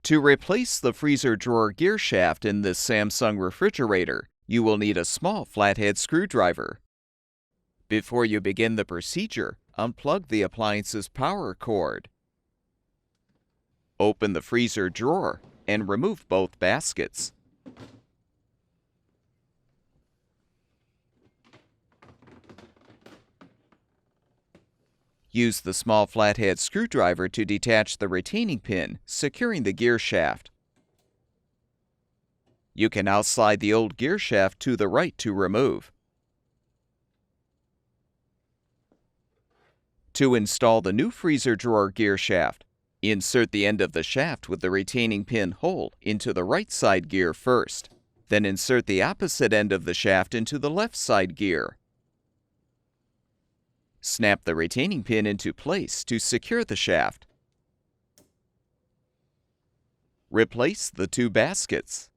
To replace the freezer drawer gear shaft in this Samsung refrigerator, you will need a small flathead screwdriver. Before you begin the procedure, unplug the appliance's power cord. Open the freezer drawer and remove both baskets. Use the small flathead screwdriver to detach the retaining pin, securing the gear shaft. You can now slide the old gear shaft to the right to remove. To install the new freezer drawer gear shaft, insert the end of the shaft with the retaining pin hole into the right side gear first. Then insert the opposite end of the shaft into the left side gear. Snap the retaining pin into place to secure the shaft. Replace the two baskets.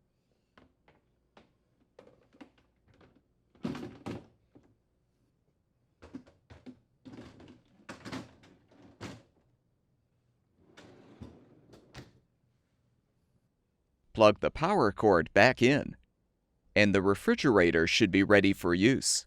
Plug the power cord back in, and the refrigerator should be ready for use.